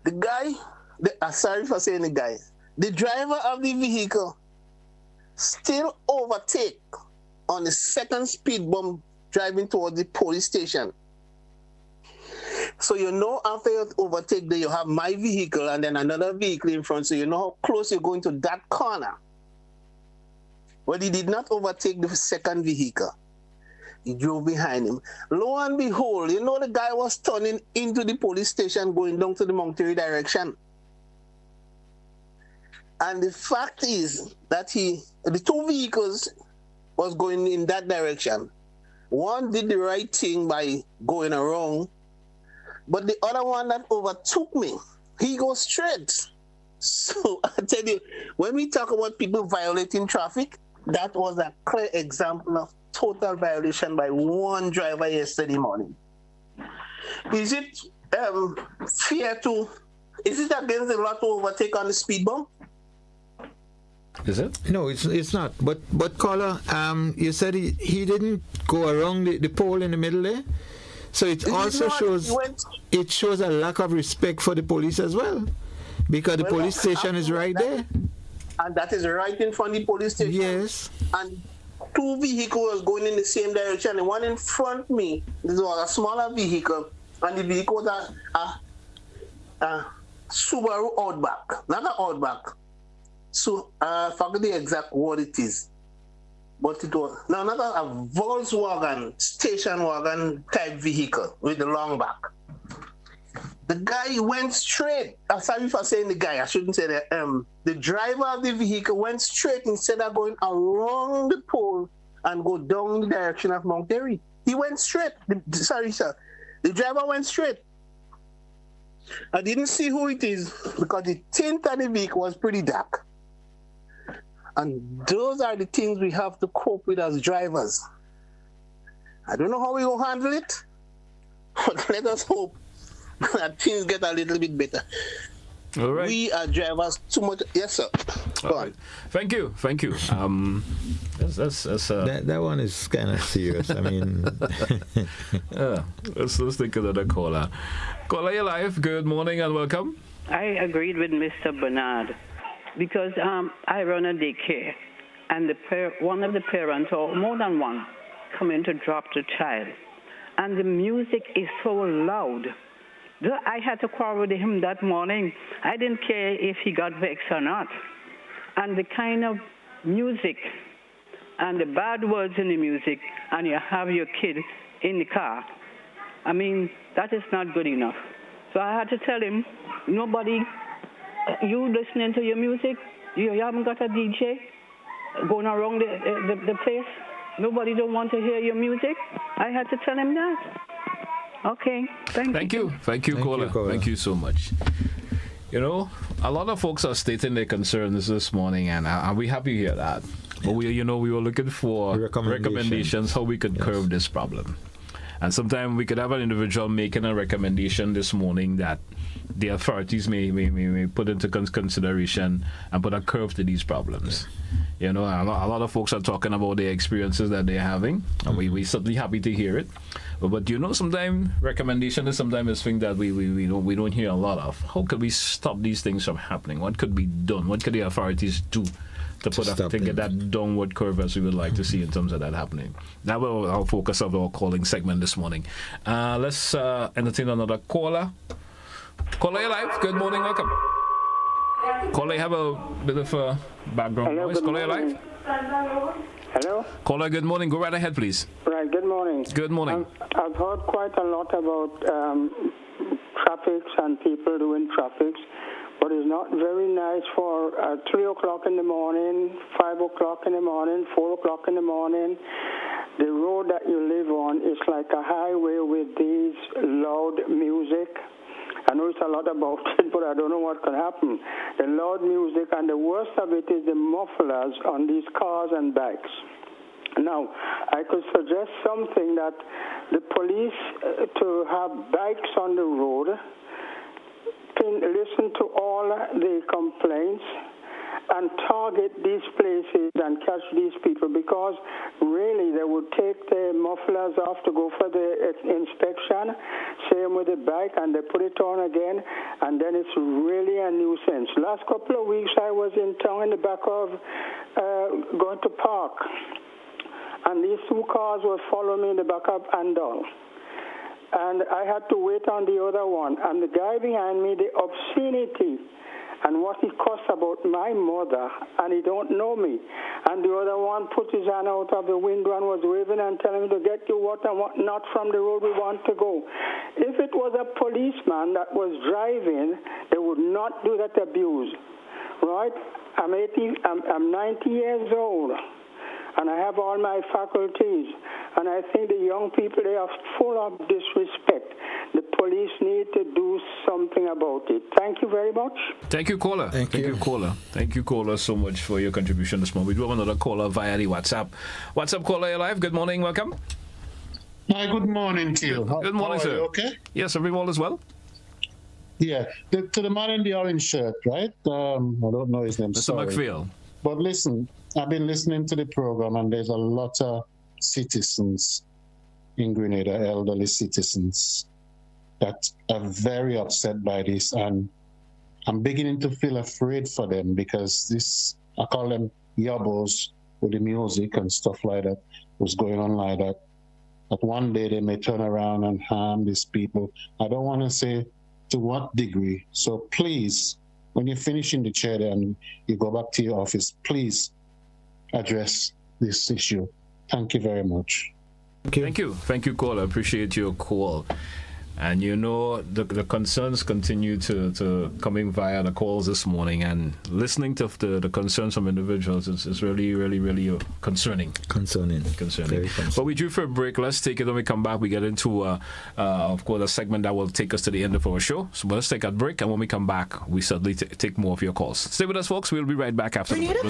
The guy, sorry for saying the guy, the driver of the vehicle still overtake on the second speed bump driving towards the police station. So after you overtake, you have my vehicle and then another vehicle in front, so you know how close you're going to that corner. But he did not overtake the second vehicle. He drove behind him. Lo and behold, the guy was turning into the police station going down to the Monterey direction. And the fact is that the 2 vehicles was going in that direction. One did the right thing by going around, but the other one that overtook me, he goes straight. So I tell you, when we talk about people violating traffic, that was a clear example of total violation by one driver yesterday morning. Is it against the law to overtake on the speed bump? Is it? No, it's not. But caller, you said he didn't go around the pole in the middle there, so it also shows a lack of respect for the police as well, because the police station is right there, and that is right in front of the police station. Yes. And 2 vehicles going in the same direction. The one in front of me, this was a smaller vehicle, and the vehicle was a Subaru Outback, not an Outback. So I forget the exact word it is, but it was not a Volkswagen station wagon type vehicle with the long back. The guy went straight. I'm sorry for saying the guy. I shouldn't say that. The driver of the vehicle went straight instead of going around the pole and go down the direction of Monterey. He went straight. Sorry, sir. The driver went straight. I didn't see who it is because the tint of the vehicle was pretty dark. And those are the things we have to cope with as drivers. I don't know how we will handle it, but let us hope that things get a little bit better. All right. We are drivers too much. Yes, sir. Go on. Thank you. That one is kind of serious. I mean, let's take another caller. Caller, you're live. Good morning and welcome. I agreed with Mr. Bernard because I run a daycare, and one of the parents, or more than one, come in to drop the child, and the music is so loud. I had to quarrel with him that morning. I didn't care if he got vexed or not. And the kind of music and the bad words in the music, and you have your kid in the car, I mean, that is not good enough. So I had to tell him, nobody, you listening to your music, you haven't got a DJ going around the place, nobody don't want to hear your music. I had to tell him that. Okay, thank you. Thank you, caller. Thank you so much. You know, a lot of folks are stating their concerns this morning, and we're happy to hear that. But we were looking for recommendations how we could curb this problem. And sometimes we could have an individual making a recommendation this morning that the authorities may put into consideration and put a curve to these problems. You know, a lot of folks are talking about their experiences that they're having, and we're certainly happy to hear it. But you know, sometimes recommendation is sometimes a thing that we don't hear a lot of. How could we stop these things from happening? What could be done? What could the authorities do to get that downward curve as we would like to see in terms of that happening? That will our focus of our calling segment this morning. Let's entertain another caller. Caller, you're live. Good morning. Welcome. Caller, you have a bit of a background noise. Caller, you're live. Hello? Caller, good morning. Go right ahead, please. Right, good morning. Good morning. I've heard quite a lot about traffics and people doing traffics, but it's not very nice for 3 o'clock in the morning, 5 o'clock in the morning, 4 o'clock in the morning. The road that you live on is like a highway with these loud music. I know it's a lot about it, but I don't know what can happen. The loud music, and the worst of it is the mufflers on these cars and bikes. Now, I could suggest something that the police to have bikes on the road, can listen to all the complaints and target these places and catch these people, because really they would take the mufflers off to go for the inspection, same with the bike, and they put it on again, and then it's really a nuisance. Last couple of weeks I was in town in the back of going to park, and these two cars were following me in the back of Andal. And I had to wait on the other one, and the guy behind me, the obscenity and what he cussed about my mother, and he don't know me. And the other one put his hand out of the window and was waving and telling me to get you what and what not from the road we want to go. If it was a policeman that was driving, they would not do that abuse, right? I'm 90 years old, and I have all my faculties, and I think the young people, they are full of disrespect. The police need to do something about it. Thank you very much. Thank you, caller. Thank you, caller. Thank you, caller, so much for your contribution this morning. We do have another caller via the WhatsApp. WhatsApp caller, you're live. Good morning. Welcome. Hi, good morning to you. Good morning, sir. Okay? Yes, everyone is well? Yeah. To the man in the orange shirt, right? I don't know his name. Mr. McPhail. But listen, I've been listening to the program, and there's a lot of citizens in Grenada, elderly citizens, that are very upset by this, and I'm beginning to feel afraid for them, because this, I call them yobos with the music and stuff like that, was going on like that. But one day they may turn around and harm these people. I don't want to say to what degree. So please, when you finish in the chair and you go back to your office, please address this issue. Thank you very much. Thank you. Thank you, caller. I appreciate your call. And you know, the concerns continue to coming via the calls this morning, and listening to the concerns from individuals is really, really, really concerning. Concerning. Very concerning. But we due for a break. Let's take it when we come back. We get into, of course, a segment that will take us to the end of our show. So let's take a break, and when we come back, we certainly take more of your calls. Stay with us, folks. We'll be right back after the break.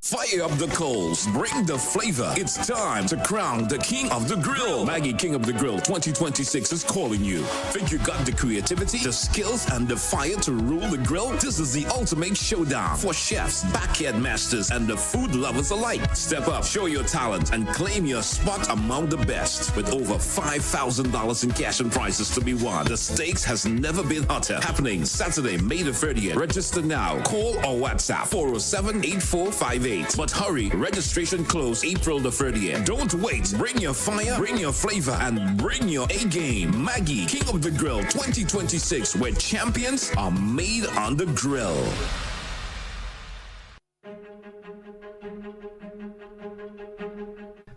Fire up the coals, bring the flavor. It's time to crown the King of the Grill. Maggie King of the Grill 2026 is calling you. Think you got the creativity, the skills, and the fire to rule the grill? This is the ultimate showdown for chefs, backyard masters, and the food lovers alike. Step up, show your talent, and claim your spot among the best. With over $5,000 in cash and prizes to be won, the stakes has never been hotter. Happening Saturday, May the 30th. Register now. Call or WhatsApp 407-8458. But hurry, registration close April the 30th. Don't wait. Bring your fire, bring your flavor, and bring your A-game. Maggie, King of the Grill 2026, where champions are made on the grill.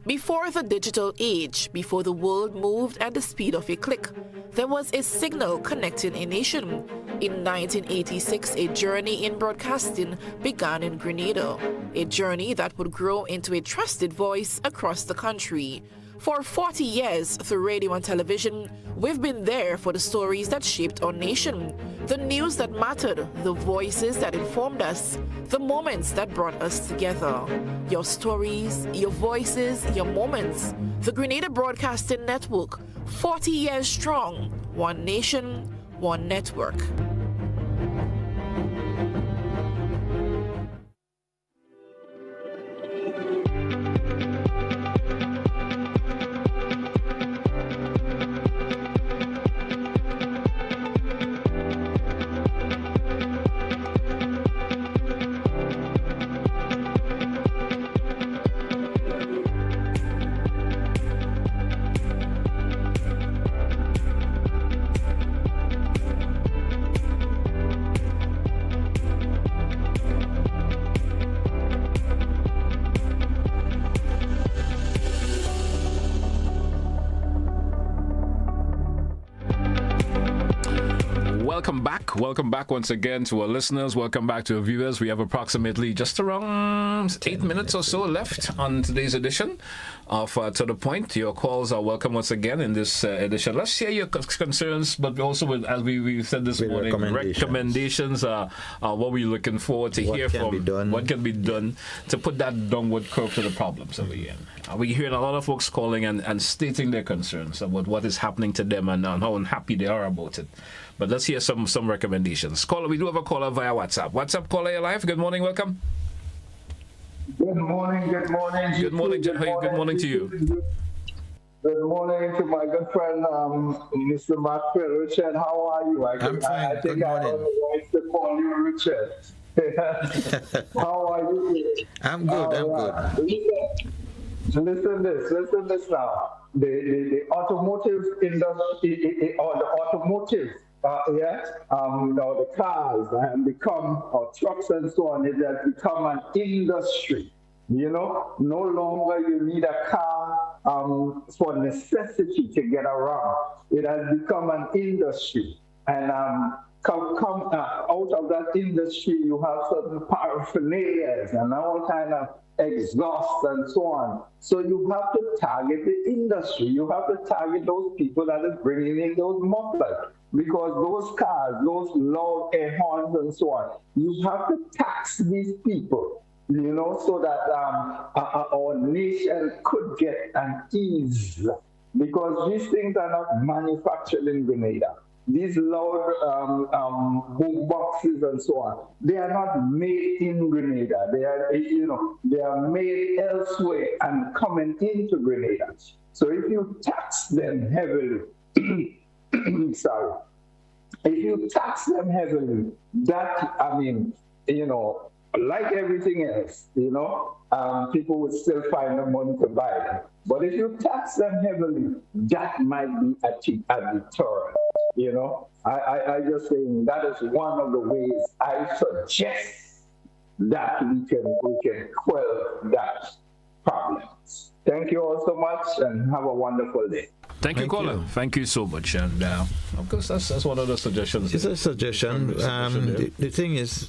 Before the digital age, before the world moved at the speed of a click, there was a signal connecting a nation. In 1986, a journey in broadcasting began in Grenada, a journey that would grow into a trusted voice across the country. For 40 years, through radio and television, we've been there for the stories that shaped our nation, the news that mattered, the voices that informed us, the moments that brought us together. Your stories, your voices, your moments. The Grenada Broadcasting Network, 40 years strong, one nation, one network. Welcome back once again to our listeners. Welcome back to our viewers. We have approximately just around 8 minutes or so left on today's edition of To The Point. Your calls are welcome once again in this edition. Let's share your concerns, but also, as we said this morning, recommendations are what we're looking forward to hear from. What can be done to put that downward curve to the problems that we're in. We're hearing a lot of folks calling and stating their concerns about what is happening to them and how unhappy they are about it. But let's hear some recommendations. Caller, we do have a caller via WhatsApp. WhatsApp caller, you're live. Good morning, welcome. Good morning, good morning. Good morning, good morning to you. Good morning to my good friend, Mr. McPhail. Richard, how are you? I'm fine. I think I have the voice to call you Richard. How are you? I'm good, Listen this now. The automotive industry, or the automotive, the cars have become, or trucks and so on, it has become an industry. You know, no longer you need a car for necessity to get around. It has become an industry. And come out of that industry, you have certain paraphernalias and all kind of exhaust and so on. So you have to target the industry. You have to target those people that is bringing in those mufflers, because those cars, those loud air horns and so on, you have to tax these people, you know, so that our nation could get an ease, because these things are not manufactured in Grenada. These loud boom boxes and so on, they are not made in Grenada. They are, they are made elsewhere and coming into Grenada. So if you tax them heavily, if you tax them heavily, that, like everything else, people would still find the money to buy them. But if you tax them heavily, that might be a deterrent. you know. I just think that is one of the ways I suggest that we can quell that problem. Thank you all so much and have a wonderful day. Thank you, caller. Thank you so much. And of course, that's one of the suggestions. It's a suggestion. The thing is,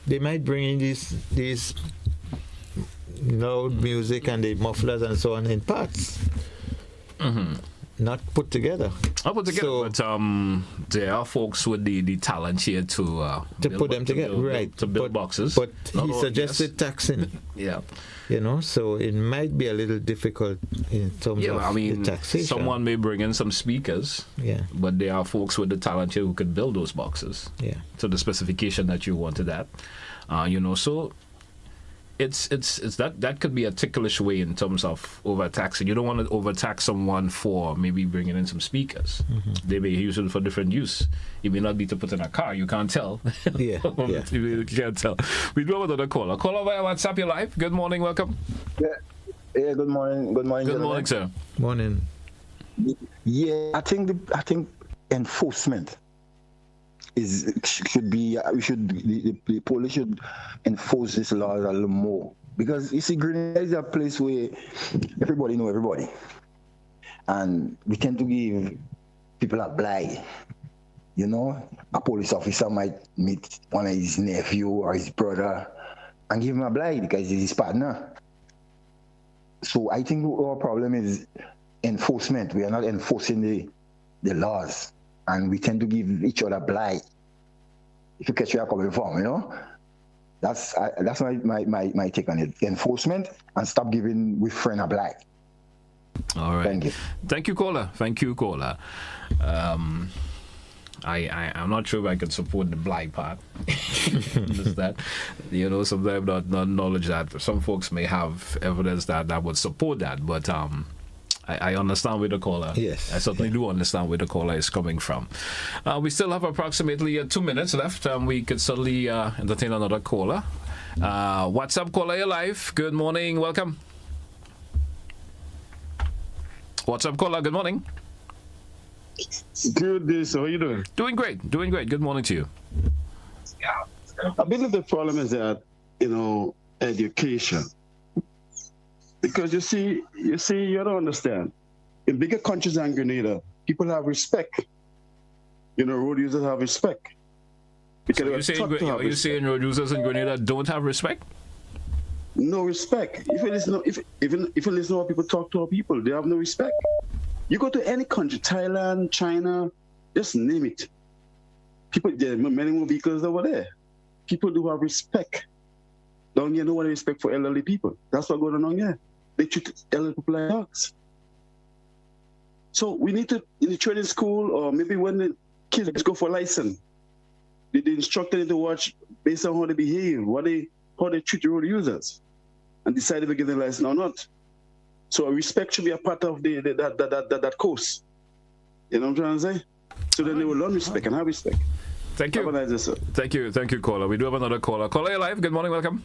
they might bring in these loud music and the mufflers and so on in parts. Not put together. Not put together, so, but there are folks with the talent here to put them together, right? To build boxes. But he suggested taxing. Yeah. You know, so it might be a little difficult in terms of the taxation. Someone may bring in some speakers. Yeah. But there are folks with the talent here who could build those boxes. Yeah. To the specification that you wanted at. So it's that could be a ticklish way in terms of overtaxing. You don't want to overtax someone for maybe bringing in some speakers. They may use it for different use. It may not be to put in a car. You can't tell. Yeah. You can't tell. We do have another caller. Caller via WhatsApp, you're live. Good morning. Welcome. Yeah. Good morning. Good morning. Good morning, sir. Morning. Yeah, I think enforcement should be the police should enforce this law a little more, because you see, Grenada is a place where everybody know everybody, and we tend to give people a blight. You know, a police officer might meet one of his nephew or his brother and give him a blight because he's his partner. So I think our problem is enforcement. We are not enforcing the laws, and we tend to give each other blight. If you catch where I'm coming from, you know, that's my take on it. Enforcement, and stop giving we friend a blight. All right. Thank you. Thank you, caller. Thank you, caller. I'm not sure if I can support the blight part. Just that, sometimes not knowledge that some folks may have evidence that would support that, but I understand where the caller. Yes, I certainly do understand where the caller is coming from. We still have approximately 2 minutes left. We could certainly entertain another caller. What's up, caller? You're live. Good morning. Welcome. What's up, caller? Good morning. Good day. So how are you doing? Doing great. Doing great. Good morning to you. I believe the problem is that education. Because you see, you don't understand. In bigger countries than Grenada, people have respect. Road users have respect. Because so you're saying road users in Grenada don't have respect? No respect. If you listen to how people talk to our people, they have no respect. You go to any country, Thailand, China, just name it. People, there are many more vehicles over there. People do have respect. Down here, nobody respect for elderly people. That's what going on here. They treat elderly people like dogs. So we need to, in the training school, or maybe when the kids go for license, the instructor need to watch based on how they behave, how they treat the road users, and decide if they get the license or not. So respect should be a part of that course. You know what I'm trying to say? So then they will learn respect and have respect. Thank you. Have a nice day, sir. Thank you, caller. We do have another caller. Caller, you're live. Good morning. Welcome.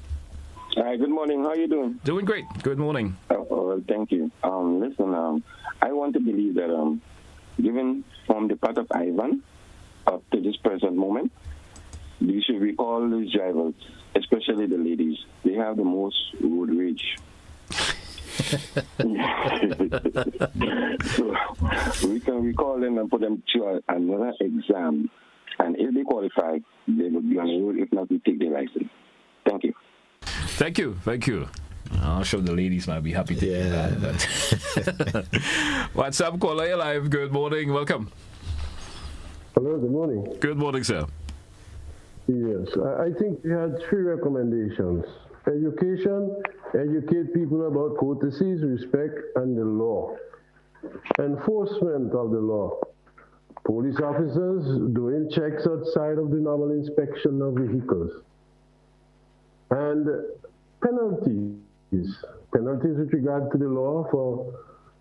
Hi, good morning. How are you doing? Doing great. Good morning. Thank you. Listen, I want to believe that given from the part of Ivan up to this present moment, we should recall these drivers, especially the ladies. They have the most road rage. So we can recall them and put them to another exam, and if they qualify, they will be on the road. If not, we take their license. Thank you. Thank you. I'm sure the ladies might be happy to hear that. But what's up, caller? You're live. Good morning. Welcome. Hello. Good morning. Good morning, sir. Yes, I think we had 3 recommendations. Education, educate people about courtesies, respect, and the law. Enforcement of the law. Police officers doing checks outside of the normal inspection of vehicles. And penalties with regard to the law for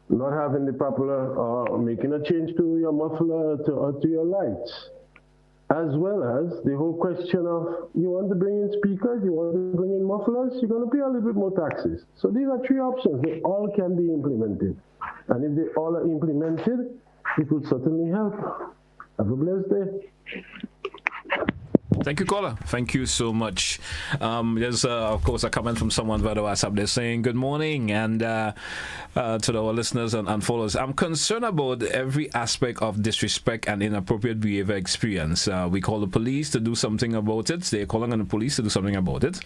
not having the proper or making a change to your muffler or to your lights. As well as the whole question of, you want to bring in speakers, you want to bring in mufflers, you're going to pay a little bit more taxes. So these are 3 options. They all can be implemented. And if they all are implemented, it would certainly help. Have a blessed day. Thank you, caller. Thank you so much. There's, of course, a comment from someone via the WhatsApp. They're saying, good morning, and to our listeners and followers, I'm concerned about every aspect of disrespect and inappropriate behavior experience. We call the police to do something about it. They're calling on the police to do something about it.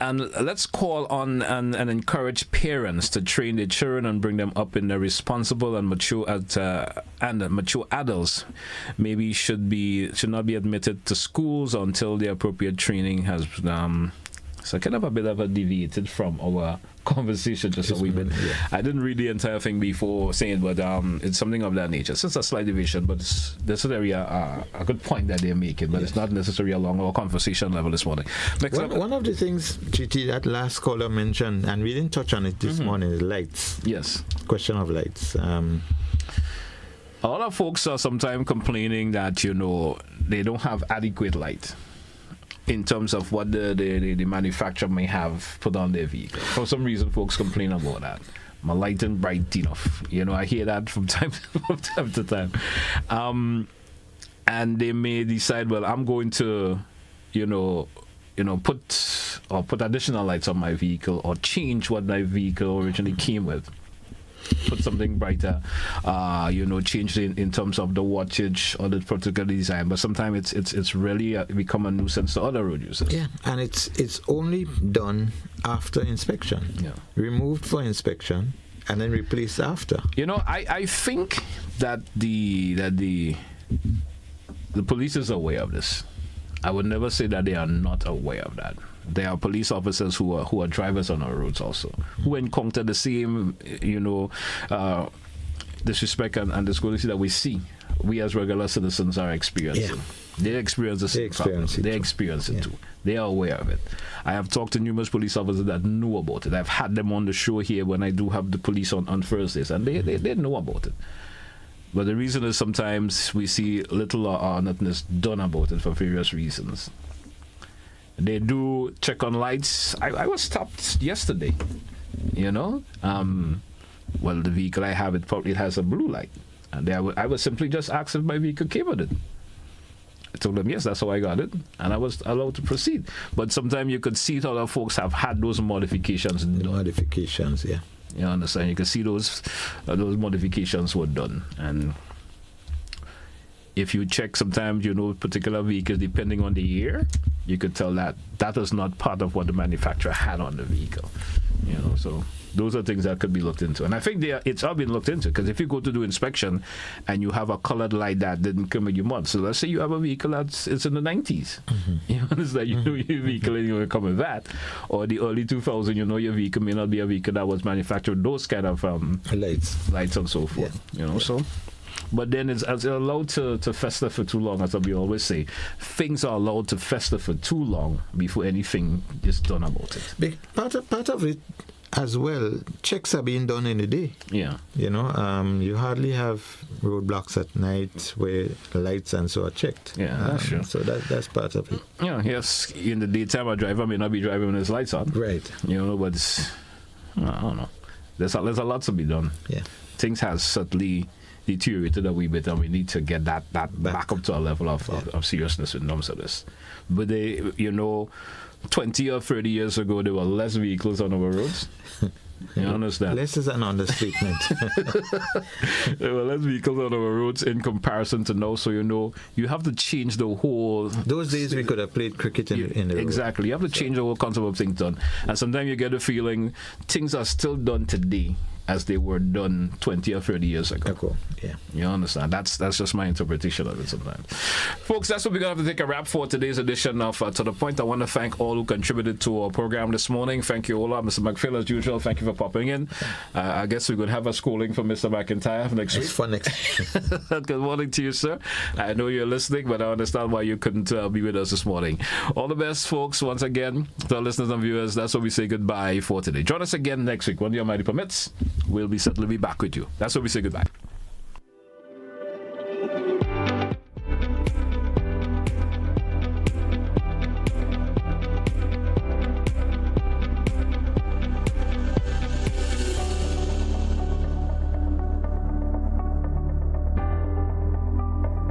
And let's call on and encourage parents to train their children and bring them up in the responsible and mature adults. Maybe should not be admitted to schools until the appropriate training has. So kind of a bit of a deviated from our conversation just a wee bit. Yeah. I didn't read the entire thing before saying, but it's something of that nature. So it's a slight deviation, but it's necessarily a good point that they're making, but it's not necessarily along our conversation level this morning. One of the things, GT, that last caller mentioned, and we didn't touch on it this morning, is lights. Yes. Question of lights. A lot of folks are sometimes complaining that, they don't have adequate light in terms of what the manufacturer may have put on their vehicle. For some reason, folks complain about that. My light isn't bright enough. I hear that from time to time. And they may decide, well, I'm going to, put additional lights on my vehicle or change what my vehicle originally came with. Put something brighter, change in terms of the wattage or the particular design. But sometimes it's really become a nuisance to other road users. Yeah, and it's only done after inspection. Yeah, removed for inspection and then replaced after. I think that the police is aware of this. I would never say that they are not aware of that. There are police officers who are drivers on our roads also, who encounter the same, disrespect and disquality that we see. We as regular citizens are experiencing. Yeah. They experience the same problem. They experience it too. They are aware of it. I have talked to numerous police officers that know about it. I've had them on the show here when I do have the police on Thursdays, and they know about it. But the reason is sometimes we see little or nothingness done about it for various reasons. They do check on lights. I was stopped yesterday, well, the vehicle I have, it has a blue light. And I was simply just asked if my vehicle came with it. I told them, yes, that's how I got it. And I was allowed to proceed. But sometimes you could see that other folks have had those modifications done. Modifications, yeah. You understand? You can see those modifications were done. And if you check sometimes, particular vehicles, depending on the year, you could tell that is not part of what the manufacturer had on the vehicle. So those are things that could be looked into. And I think it's all been looked into, because if you go to do inspection and you have a colored light that didn't come with your month, so let's say you have a vehicle it's in the 90s. You understand? You know your vehicle and you're come with that. Or the early 2000s, your vehicle may not be a vehicle that was manufactured with those kind of lights and so forth. So. But then it's allowed to fester for too long, as we always say. Things are allowed to fester for too long before anything is done about it. Part of it as well, checks are being done in the day. Yeah. You hardly have roadblocks at night where lights and so are checked. Yeah, that's true. So that's part of it. Yes, in the daytime, a driver may not be driving when his lights on. Right. But I don't know. There's a lot to be done. Yeah. Things have certainly deteriorated a wee bit, and we need to get that back up to a level of seriousness in terms of this. But 20 or 30 years ago, there were less vehicles on our roads. You understand? Less is an understatement. There were less vehicles on our roads in comparison to now, so you have to change the whole. Those days we could have played cricket in the road. Exactly. You have to change the whole concept of things done. And sometimes you get a feeling things are still done today as they were done 20 or 30 years ago. Cool. Yeah. You understand? That's just my interpretation of it sometimes. Folks, that's what we're going to have to take a wrap for today's edition of To The Point. I want to thank all who contributed to our program this morning. Thank you, Ola. Mr. McPhail, as usual, thank you for popping in. I guess we're going to have a schooling for Mr. McIntyre next week. It's fun next week. Good morning to you, sir. I know you're listening, but I understand why you couldn't be with us this morning. All the best, folks, once again. To our listeners and viewers, that's what we say goodbye for today. Join us again next week when the Almighty permits. We'll certainly be back with you. That's what we say goodbye.